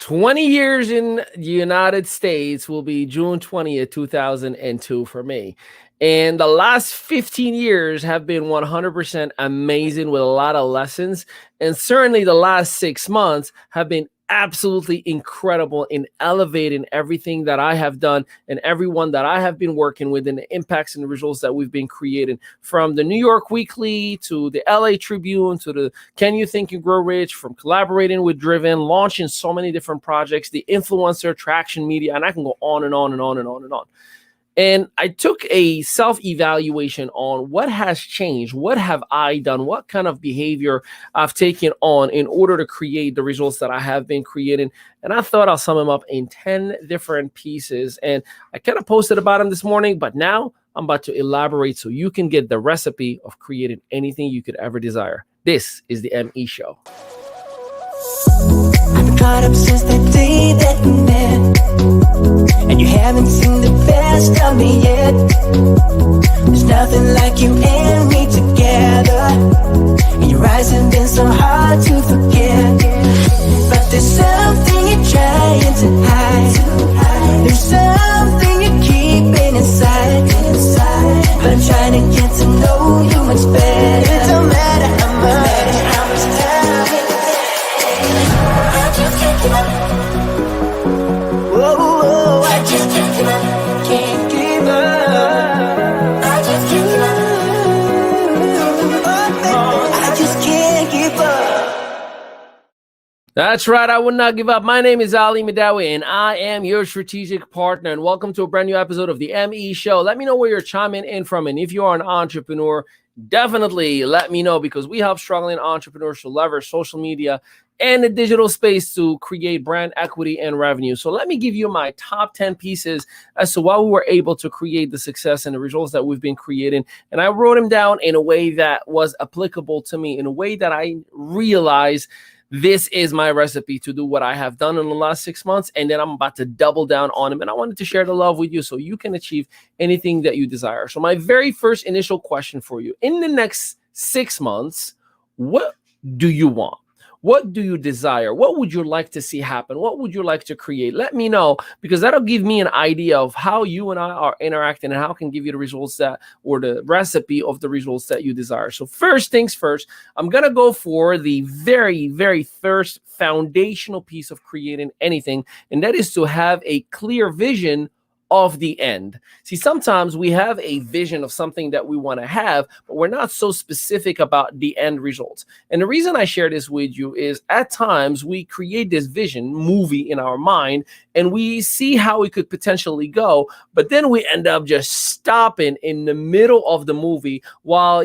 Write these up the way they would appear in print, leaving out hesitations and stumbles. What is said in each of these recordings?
20 years in the United States will be June 20th, 2002 for me. And the last 15 years have been 100% amazing with a lot of lessons. And certainly the last 6 months have been absolutely incredible in elevating everything that I have done and everyone that I have been working with and the impacts and the results that we've been creating, from the New York Weekly to the LA Tribune to the Can You Think You Grow Rich, from collaborating with Driven, launching so many different projects, the influencer traction media, and I can go on and on and on and on and on. And I took a self-evaluation on what has changed, what have I done, what kind of behavior I've taken on in order to create the results that I have been creating. And I thought I'll sum them up in 10 different pieces. And I kind of posted about them this morning, but now I'm about to elaborate so you can get the recipe of creating anything you could ever desire. This is the ME Show. I've been caught up since the day that we met, and you haven't seen the best of me yet. There's nothing like you and me together, and your eyes have been so hard to forget. But there's something you're trying to hide. There's something you're keeping inside. But I'm trying to get to know you much better. It don't matter how much time it I just can't give up. Whoa, I just can't give up. Can't give up. I just can't give up. I just can't give up. That's right. I would not give up. My name is Ali Madawi, and I am your strategic partner. And welcome to a brand new episode of the ME Show. Let me know where you're chiming in from. And if you are an entrepreneur, definitely let me know, because we help struggling entrepreneurs to leverage social media and the digital space to create brand equity and revenue. So let me give you my top 10 pieces as to why we were able to create the success and the results that we've been creating. And I wrote them down in a way that was applicable to me, in a way that I realized this is my recipe to do what I have done in the last 6 months. And then I'm about to double down on them. And I wanted to share the love with you so you can achieve anything that you desire. So my very first initial question for you: in the next 6 months, what do you want? What do you desire? What would you like to see happen? What would you like to create? Let me know, because that'll give me an idea of how you and I are interacting and how I can give you the results that, or the recipe of the results that you desire. So first things first, I'm going to go for the very, very first foundational piece of creating anything, and that is to have a clear vision of the end. See, sometimes we have a vision of something that we want to have, but we're not so specific about the end results. And the reason I share this with you is, at times we create this vision movie in our mind and we see how it could potentially go, but then we end up just stopping in the middle of the movie while,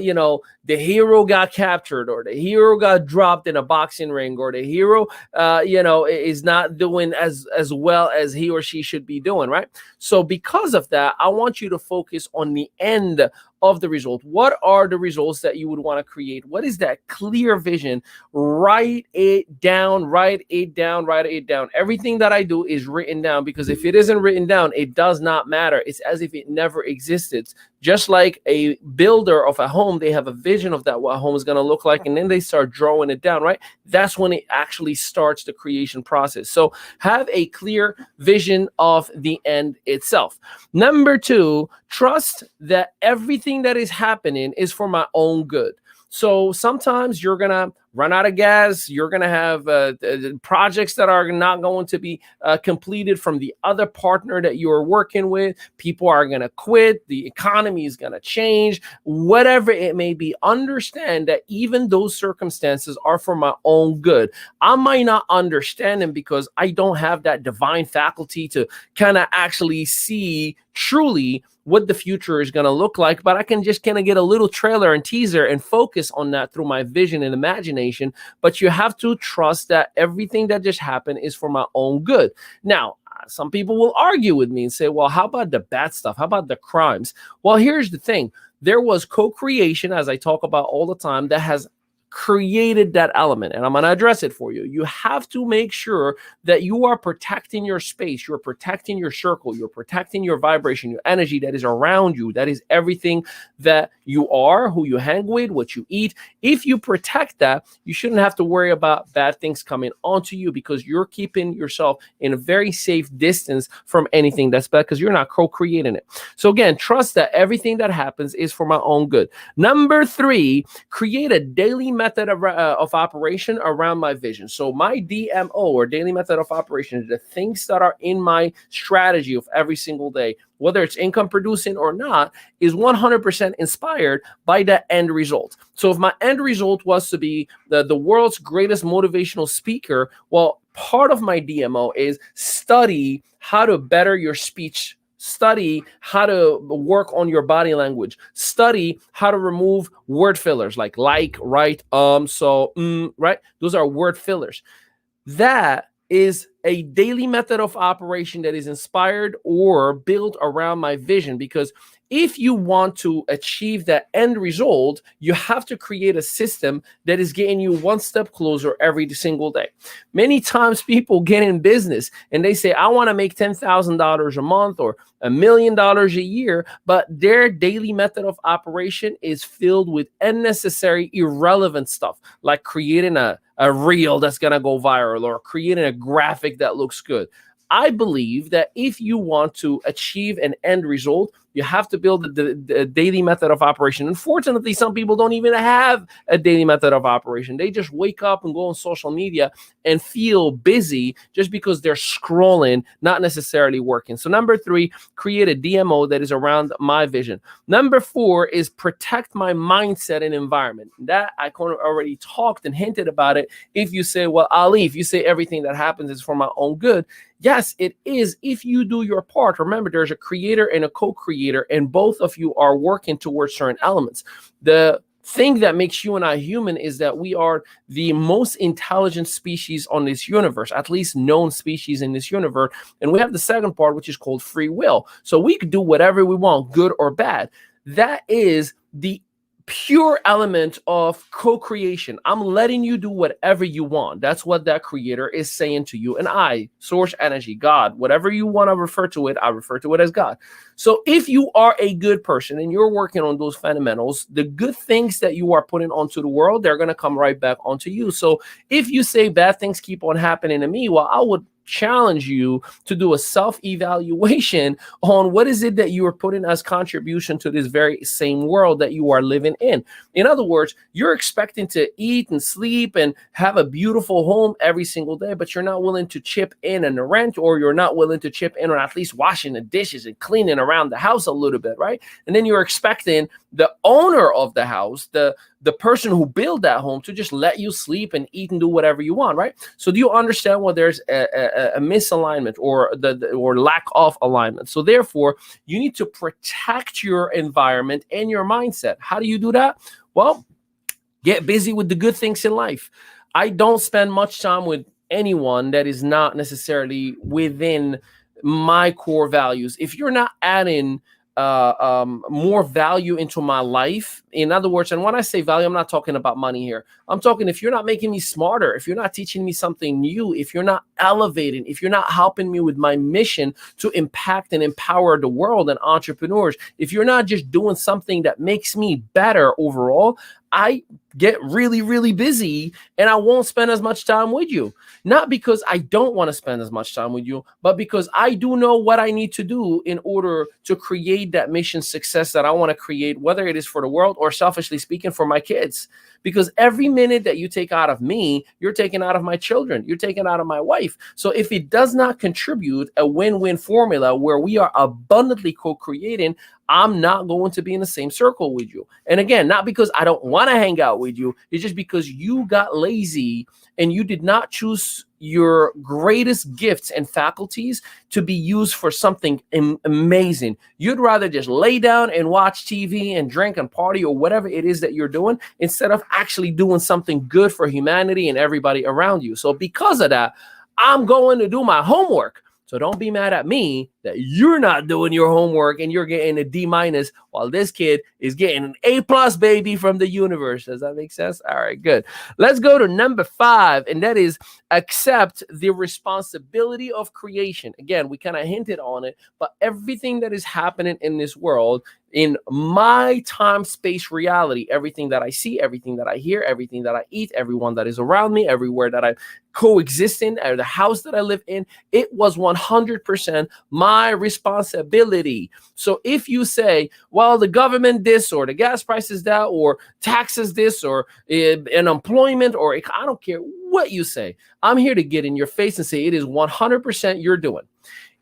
the hero got captured, or the hero got dropped in a boxing ring, or the hero, is not doing as well as he or she should be doing, right? So because of that, I want you to focus on the end of the result. What are the results that you would want to create? What is that clear vision? Write it down, write it down, write it down. Everything that I do is written down, because if it isn't written down, it does not matter. It's as if it never existed. Just like a builder of a home, they have a vision of that, what a home is going to look like, and then they start drawing it down, right? That's when it actually starts the creation process. So have a clear vision of the end itself. Number two, trust that everything that is happening is for my own good. So sometimes you're going to run out of gas. You're going to have projects that are not going to be completed from the other partner that you're working with. People are going to quit. The economy is going to change. Whatever it may be, understand that even those circumstances are for my own good. I might not understand them because I don't have that divine faculty to kind of actually see truly what the future is going to look like, but I can just kind of get a little trailer and teaser and focus on that through my vision and imagination. But you have to trust that everything that just happened is for my own good. Now, some people will argue with me and say, well, how about the bad stuff? How about the crimes? Well, here's the thing. There was co-creation, as I talk about all the time, that has created that element, and I'm going to address it for you. You have to make sure that you are protecting your space, you're protecting your circle, you're protecting your vibration, your energy that is around you. That is everything that you are, who you hang with, what you eat. If you protect that, you shouldn't have to worry about bad things coming onto you, because you're keeping yourself in a very safe distance from anything that's bad, because you're not co-creating it. So again, trust that everything that happens is for my own good. Number 3, create a daily method of operation around my vision. So my DMO, or daily method of operation, is the things that are in my strategy of every single day, whether it's income producing or not, is 100% inspired by the end result. So if my end result was to be the world's greatest motivational speaker, well, part of my DMO is study how to better your speech, study how to work on your body language, study how to remove word fillers like, right, so, right? Those are word fillers. That is a daily method of operation that is inspired or built around my vision, because if you want to achieve that end result, you have to create a system that is getting you one step closer every single day. Many times people get in business and they say, I want to make $10,000 a month or $1 million a year, but their daily method of operation is filled with unnecessary, irrelevant stuff, like creating a reel that's going to go viral or creating a graphic that looks good. I believe that if you want to achieve an end result, you have to build the daily method of operation. Unfortunately, some people don't even have a daily method of operation. They just wake up and go on social media and feel busy just because they're scrolling, not necessarily working. So number 3, create a DMO that is around my vision. Number 4 is protect my mindset and environment. That I kind of already talked and hinted about it. If you say, well, Ali, if you say everything that happens is for my own good, yes, it is if you do your part. Remember, there's a creator and a co-creator, and both of you are working towards certain elements. The thing that makes you and I human is that we are the most intelligent species on this universe, at least known species in this universe. And we have the second part, which is called free will. So we could do whatever we want, good or bad. That is the pure element of co-creation. I'm letting you do whatever you want. That's what that creator is saying to you. And I, source energy, God, whatever you want to refer to it, I refer to it as God. So if you are a good person and you're working on those fundamentals, the good things that you are putting onto the world, they're going to come right back onto you. So if you say bad things keep on happening to me, well, I would challenge you to do a self-evaluation on what is it that you are putting as contribution to this very same world that you are living in. In other words, you're expecting to eat and sleep and have a beautiful home every single day, but you're not willing to chip in on the rent, or you're not willing to chip in on at least washing the dishes and cleaning around the house a little bit, right? And then you're expecting the owner of the house, the person who built that home, to just let you sleep and eat and do whatever you want, right? So do you understand what there's a misalignment or or lack of alignment? So therefore, you need to protect your environment and your mindset. How do you do that? Well, get busy with the good things in life. I don't spend much time with anyone that is not necessarily within my core values. If you're not adding more value into my life, in other words, and when I say value, I'm not talking about money here. I'm talking if you're not making me smarter, if you're not teaching me something new, if you're not elevating, if you're not helping me with my mission to impact and empower the world and entrepreneurs, if you're not just doing something that makes me better overall, I get really, really busy and I won't spend as much time with you. Not because I don't want to spend as much time with you, but because I do know what I need to do in order to create that mission success that I want to create, whether it is for the world or, selfishly speaking, for my kids. Because every minute that you take out of me, you're taking out of my children, you're taking out of my wife. So if it does not contribute a win-win formula where we are abundantly co-creating, I'm not going to be in the same circle with you. And again, not because I don't want to hang out with you. It's just because you got lazy and you did not choose your greatest gifts and faculties to be used for something amazing. You'd rather just lay down and watch TV and drink and party or whatever it is that you're doing, instead of actually doing something good for humanity and everybody around you. So because of that, I'm going to do my homework. So don't be mad at me that you're not doing your homework and you're getting a D minus while this kid is getting an A plus, baby, from the universe. Does that make sense? All right, good. Let's go to number 5, and that is accept the responsibility of creation. Again, we kind of hinted on it, but everything that is happening in this world, in my time space reality, everything that I see, everything that I hear, everything that I eat, everyone that is around me, everywhere that I coexist in, or the house that I live in, it was 100% my responsibility. So if you say, well, the government this, or the gas prices that, or taxes this, or unemployment, or I don't care what you say, I'm here to get in your face and say it is 100% you're doing.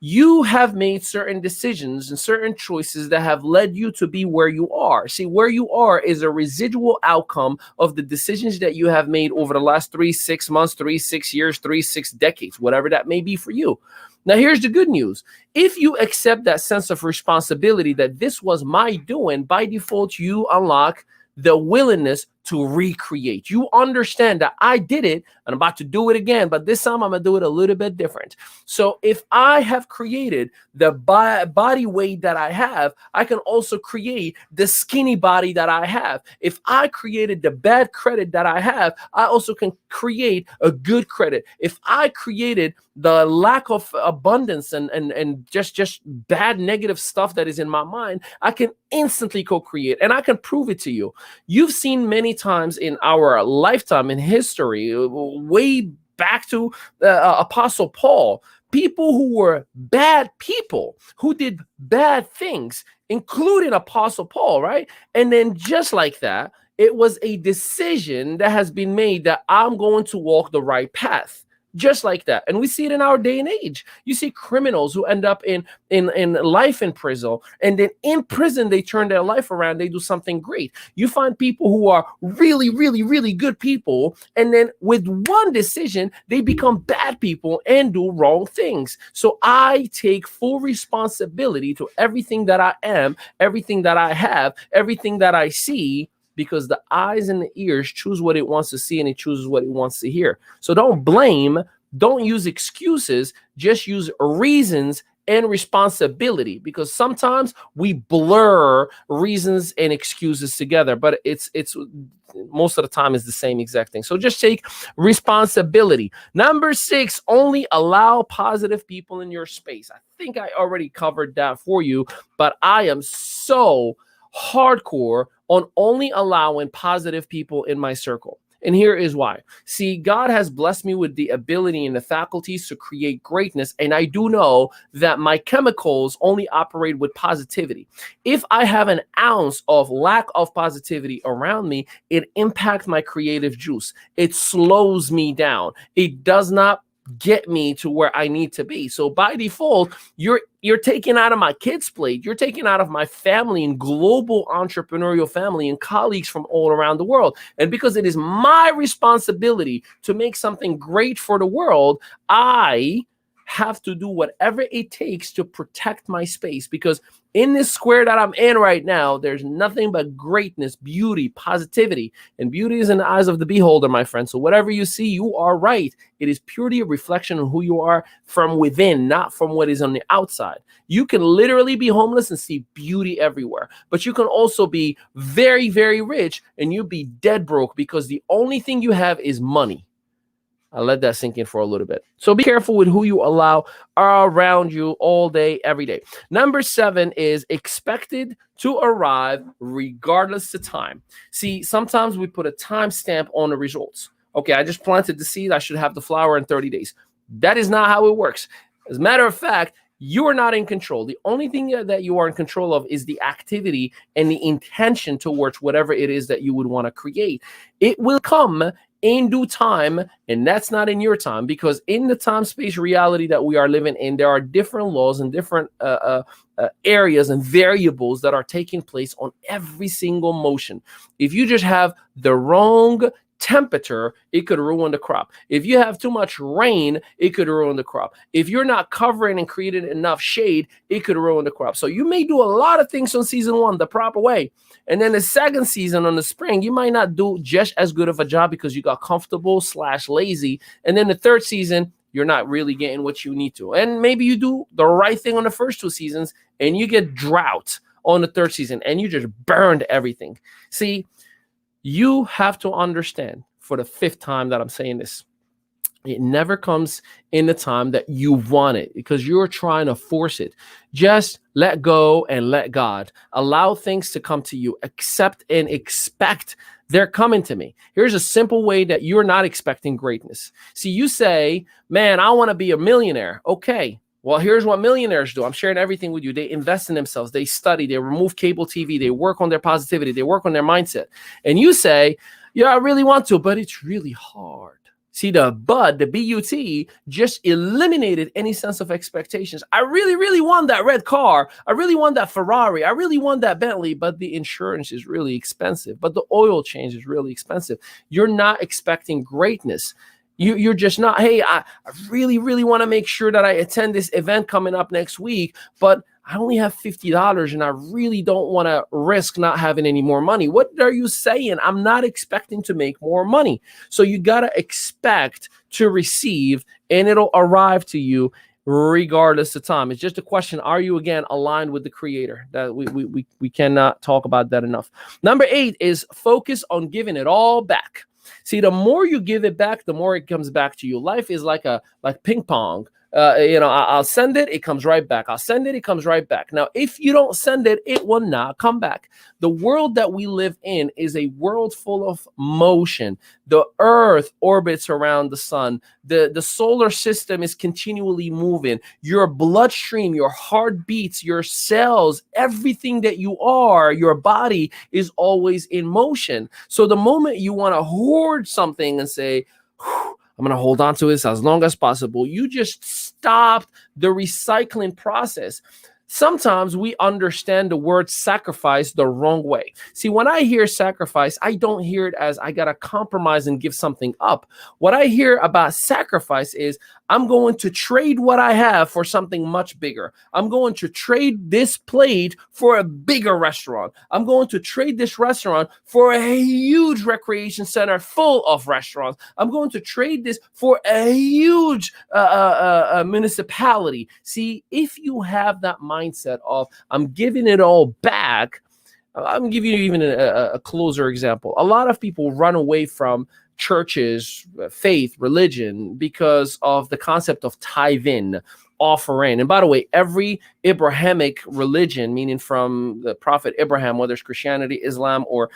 You have made certain decisions and certain choices that have led you to be where you are. See, where you are is a residual outcome of the decisions that you have made over the last 3, 6 months, 3, 6 years, 3, 6 decades, whatever that may be for you. Now, here's the good news. If you accept that sense of responsibility that this was my doing, by default, you unlock the willingness to recreate. You understand that I did it and I'm about to do it again, but this time I'm going to do it a little bit different. So if I have created the body weight that I have, I can also create the skinny body that I have. If I created the bad credit that I have, I also can create a good credit. If I created the lack of abundance and just bad negative stuff that is in my mind, I can instantly co-create, and I can prove it to you. You've seen many times in our lifetime in history, way back to Apostle Paul, people who were bad people, who did bad things, including Apostle Paul, right? And then just like that, it was a decision that has been made that I'm going to walk the right path. Just like that. And we see it in our day and age. You see criminals who end up in life in prison, and then in prison they turn their life around, they do something great. You find people who are really, really, really good people, and then with one decision they become bad people and do wrong things. So I take full responsibility to everything that I am, everything that I have, everything that I see, because the eyes and the ears choose what it wants to see and it chooses what it wants to hear. So don't blame, don't use excuses, just use reasons and responsibility, because sometimes we blur reasons and excuses together, but it's most of the time is the same exact thing. So just take responsibility. Number 6, only allow positive people in your space. I think I already covered that for you, but I am so hardcore on only allowing positive people in my circle. And here is why. See, God has blessed me with the ability and the faculties to create greatness. And I do know that my chemicals only operate with positivity. If I have an ounce of lack of positivity around me, it impacts my creative juice. It slows me down. It does not get me to where I need to be. So by default, you're taking out of my kids' plate, you're taking out of my family and global entrepreneurial family and colleagues from all around the world. And because it is my responsibility to make something great for the world, I have to do whatever it takes to protect my space, because in this square that I'm in right now, there's nothing but greatness, beauty, positivity, and beauty is in the eyes of the beholder, my friend. So whatever you see, you are right. It is purely a reflection of who you are from within, not from what is on the outside. You can literally be homeless and see beauty everywhere, but you can also be very, very rich and you'll be dead broke because the only thing you have is money. I'll let that sink in for a little bit. So be careful with who you allow around you all day, every day. Number 7 is expected to arrive regardless of time. See, sometimes we put a timestamp on the results. Okay, I just planted the seed. I should have the flower in 30 days. That is not how it works. As a matter of fact, you are not in control. The only thing that you are in control of is the activity and the intention towards whatever it is that you would want to create. It will come in due time, and that's not in your time, because in the time space reality that we are living in, there are different laws and different areas and variables that are taking place on every single motion. If you just have the wrong temperature, it could ruin the crop. If you have too much rain, it could ruin the crop. If you're not covering and creating enough shade, it could ruin the crop. So you may do a lot of things on season 1 the proper way, and then the second season on the spring, you might not do just as good of a job because you got comfortable / lazy. And then the third season, you're not really getting what you need to. And maybe you do the right thing on the first 2 seasons and you get drought on the third season and you just burned everything. See, you have to understand, for the fifth time that I'm saying this, it never comes in the time that you want it because you're trying to force it. Just let go and let God. Allow things to come to you. Accept and expect they're coming to me. Here's a simple way that you're not expecting greatness. See, you say, man, I want to be a millionaire. Okay. Well, here's what millionaires do. I'm sharing everything with you. They invest in themselves. They study. They remove cable TV. They work on their positivity. They work on their mindset. And you say, yeah, I really want to, but it's really hard. See, the BUT, just eliminated any sense of expectations. I really, really want that red car. I really want that Ferrari. I really want that Bentley, but the insurance is really expensive. But the oil change is really expensive. You're not expecting greatness. You're just not, hey, I really, really want to make sure that I attend this event coming up next week, but I only have $50 and I really don't want to risk not having any more money. What are you saying? I'm not expecting to make more money. So you got to expect to receive and it'll arrive to you regardless of time. It's just a question. Are you, again, aligned with the creator? That we cannot talk about that enough. Number 8 is focus on giving it all back. See, the more you give it back, the more it comes back to you. Life is like ping pong. I'll send it, it comes right back. I'll send it, it comes right back. Now, if you don't send it, it will not come back. The world that we live in is a world full of motion. The earth orbits around the sun. The solar system is continually moving. Your bloodstream, your heartbeats, your cells, everything that you are, your body is always in motion. So the moment you want to hoard something and say, I'm going to hold on to this as long as possible, you just stopped the recycling process. Sometimes we understand the word sacrifice the wrong way. See, when I hear sacrifice, I don't hear it as I got to compromise and give something up. What I hear about sacrifice is I'm going to trade what I have for something much bigger. I'm going to trade this plate for a bigger restaurant. I'm going to trade this restaurant for a huge recreation center full of restaurants. I'm going to trade this for a huge municipality. See, if you have that mindset of I'm giving it all back, I'm giving you even a closer example. A lot of people run away from churches, faith, religion, because of the concept of tithing, offering. And by the way, every Abrahamic religion, meaning from the prophet Abraham, whether it's Christianity, Islam, or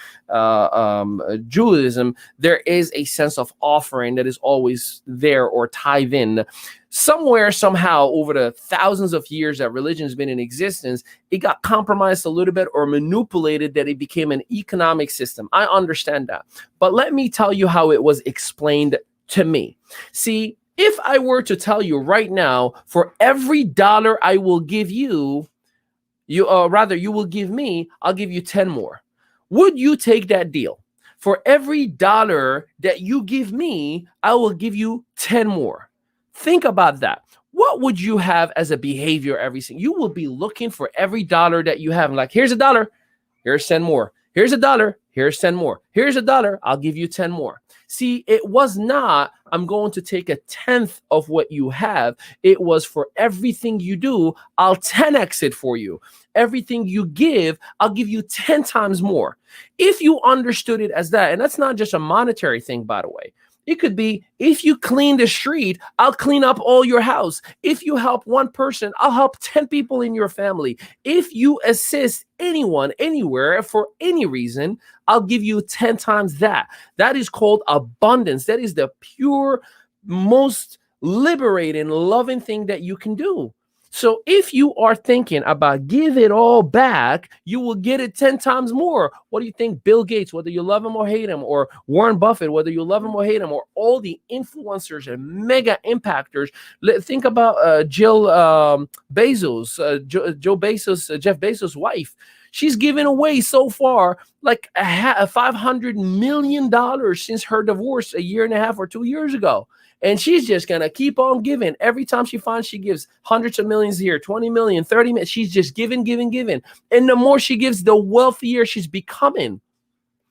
Judaism, there is a sense of offering that is always there, or tithing. Somewhere, somehow, over the thousands of years that religion has been in existence, it got compromised a little bit or manipulated that it became an economic system. I understand that. But let me tell you how it was explained to me. See, if I were to tell you right now, for every dollar I will give you, you will give me, I'll give you 10 more. Would you take that deal? For every dollar that you give me, I will give you 10 more. Think about that. What would you have as a behavior every single? You will be looking for every dollar that you have. Like, here's $1, here's 10 more. Here's $1, here's 10 more. Here's $1, I'll give you 10 more. See, it was not, I'm going to take 1/10 of what you have. It was, for everything you do, I'll 10x it for you. Everything you give, I'll give you 10 times more. If you understood it as that, and that's not just a monetary thing, by the way. It could be, if you clean the street, I'll clean up all your house. If you help one person, I'll help 10 people in your family. If you assist anyone, anywhere, for any reason, I'll give you 10 times that. That is called abundance. That is the pure, most liberating, loving thing that you can do. So if you are thinking about give it all back, you will get it 10 times more. What do you think Bill Gates, whether you love him or hate him, or Warren Buffett, whether you love him or hate him, or all the influencers and mega impactors? Think about Jill Bezos, Jeff Bezos' wife. She's given away so far like $500 million since her divorce a year and a half or 2 years ago. And she's just going to keep on giving. Every time she finds, she gives hundreds of millions here, 20 million, 30 million. She's just giving. And the more she gives, the wealthier she's becoming.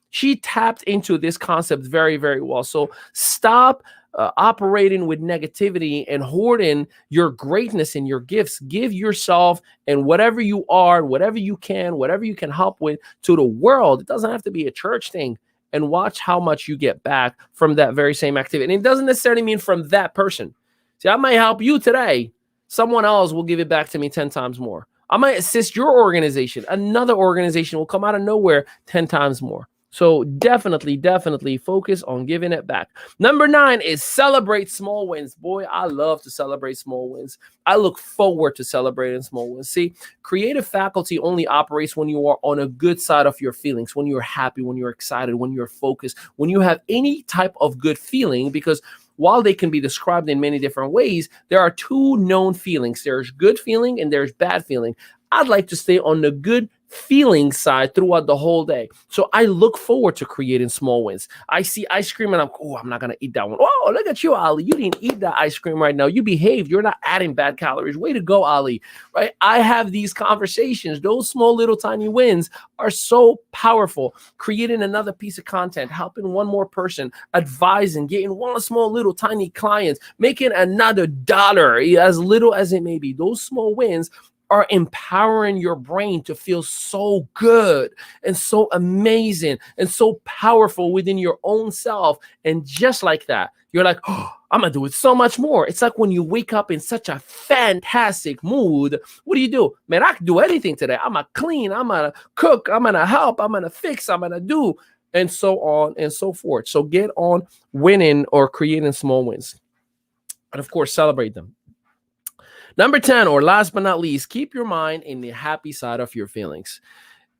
She tapped into this concept very, very well. So stop operating with negativity and hoarding your greatness and your gifts. Give yourself and whatever you are, whatever you can help with to the world. It doesn't have to be a church thing. And watch how much you get back from that very same activity. And it doesn't necessarily mean from that person. See, I might help you today. Someone else will give it back to me 10 times more. I might assist your organization. Another organization will come out of nowhere 10 times more. So definitely focus on giving it back. Number 9 is celebrate small wins. Boy, I love to celebrate small wins. I look forward to celebrating small wins. See, creative faculty only operates when you are on a good side of your feelings, when you're happy, when you're excited, when you're focused, when you have any type of good feeling, because while they can be described in many different ways, there are two known feelings. There's good feeling and there's bad feeling. I'd like to stay on the good feeling side throughout the whole day. So I look forward to creating small wins. I see ice cream and I'm not going to eat that one. Oh, look at you, Ali. You didn't eat that ice cream right now. You behaved. You're not adding bad calories. Way to go, Ali. Right? I have these conversations. Those small little tiny wins are so powerful. Creating another piece of content, helping one more person, advising, getting one small little tiny client, making another dollar, as little as it may be. Those small wins are empowering your brain to feel so good and so amazing and so powerful within your own self. And just like that, you're like, oh, I'm going to do it so much more. It's like when you wake up in such a fantastic mood, what do? Man, I can do anything today. I'm going to clean. I'm going to cook. I'm going to help. I'm going to fix. I'm going to do, and so on and so forth. So get on winning or creating small wins. And of course, celebrate them. Number 10, or last but not least, keep your mind in the happy side of your feelings.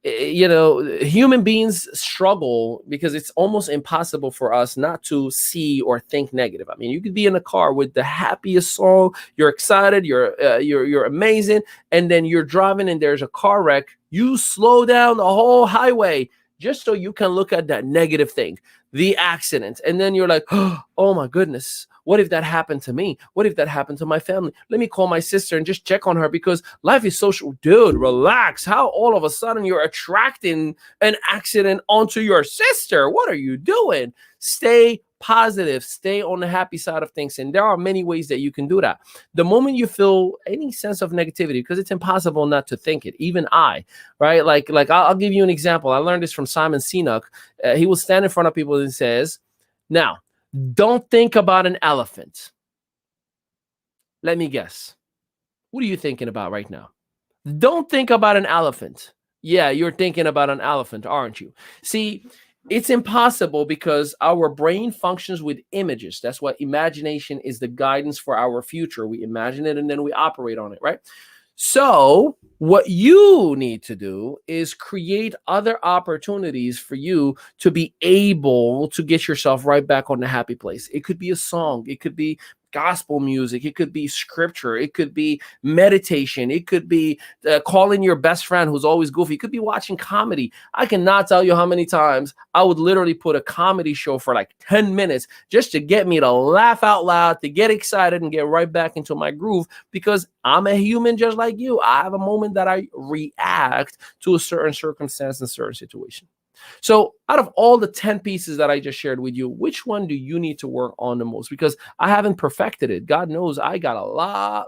You know, human beings struggle because it's almost impossible for us not to see or think negative. I mean, you could be in a car with the happiest song, you're excited, you're amazing, and then you're driving and there's a car wreck. You slow down the whole highway just so you can look at that negative thing, the accident, and then you're like, oh my goodness. What if that happened to me? What if that happened to my family? Let me call my sister and just check on her because life is social. Dude, relax. How all of a sudden you're attracting an accident onto your sister? What are you doing? Stay positive. Stay on the happy side of things. And there are many ways that you can do that. The moment you feel any sense of negativity, because it's impossible not to think it, even I, right? Like I'll give you an example. I learned this from Simon Sinek. He will stand in front of people and says, now, don't think about an elephant. Let me guess. What are you thinking about right now? Don't think about an elephant. Yeah, you're thinking about an elephant, aren't you? See, it's impossible because our brain functions with images. That's what imagination is, the guidance for our future. We imagine it and then we operate on it, right? So what you need to do is create other opportunities for you to be able to get yourself right back on the happy place. It could be a song. It could be gospel music. It could be scripture. It could be meditation. It could be calling your best friend who's always goofy. It could be watching comedy. I cannot tell you how many times I would literally put a comedy show for like 10 minutes just to get me to laugh out loud, to get excited and get right back into my groove, because I'm a human just like you. I have a moment that I react to a certain circumstance and certain situation. So out of all the 10 pieces that I just shared with you, which one do you need to work on the most? Because I haven't perfected it. God knows I got a lot,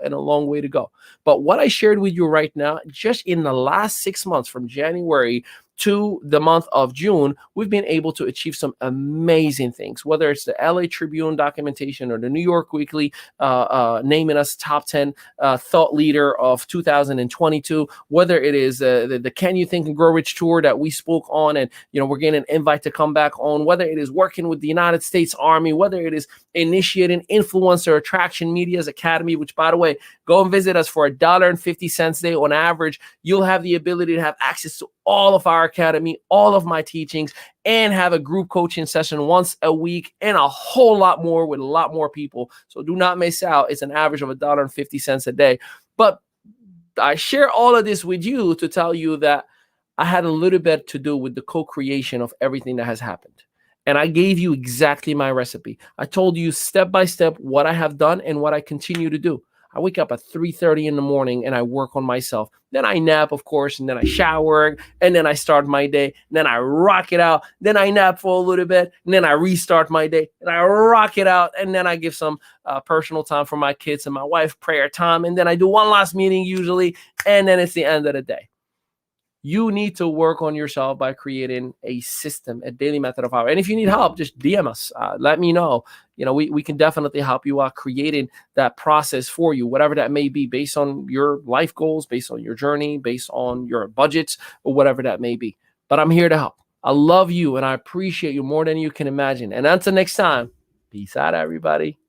and a long way to go. But what I shared with you right now, just in the last 6 months from January to the month of June, we've been able to achieve some amazing things, whether it's the LA Tribune documentation or the New York Weekly naming us top 10 thought leader of 2022, whether it is the Can You Think and Grow Rich tour that we spoke on, and we're getting an invite to come back on, whether it is working with the United States Army, whether it is initiating Influencer Attraction Media's Academy, which, by the way, go and visit us for $1.50 a day on average. You'll have the ability to have access to all of our academy, all of my teachings, and have a group coaching session once a week, and a whole lot more with a lot more people. So do not miss out. It's an average of $1.50 a day. But I share all of this with you to tell you that I had a little bit to do with the co-creation of everything that has happened. And I gave you exactly my recipe. I told you step by step what I have done and what I continue to do. I wake up at 3:30 in the morning and I work on myself. Then I nap, of course, and then I shower, and then I start my day. And then I rock it out. Then I nap for a little bit, and then I restart my day, and I rock it out. And then I give some personal time for my kids and my wife, prayer time, and then I do one last meeting usually, and then it's the end of the day. You need to work on yourself by creating a system, a daily method of power. And if you need help, just DM us. Let me know. We can definitely help you out creating that process for you, whatever that may be, based on your life goals, based on your journey, based on your budgets, or whatever that may be. But I'm here to help. I love you, and I appreciate you more than you can imagine. And until next time, peace out, everybody.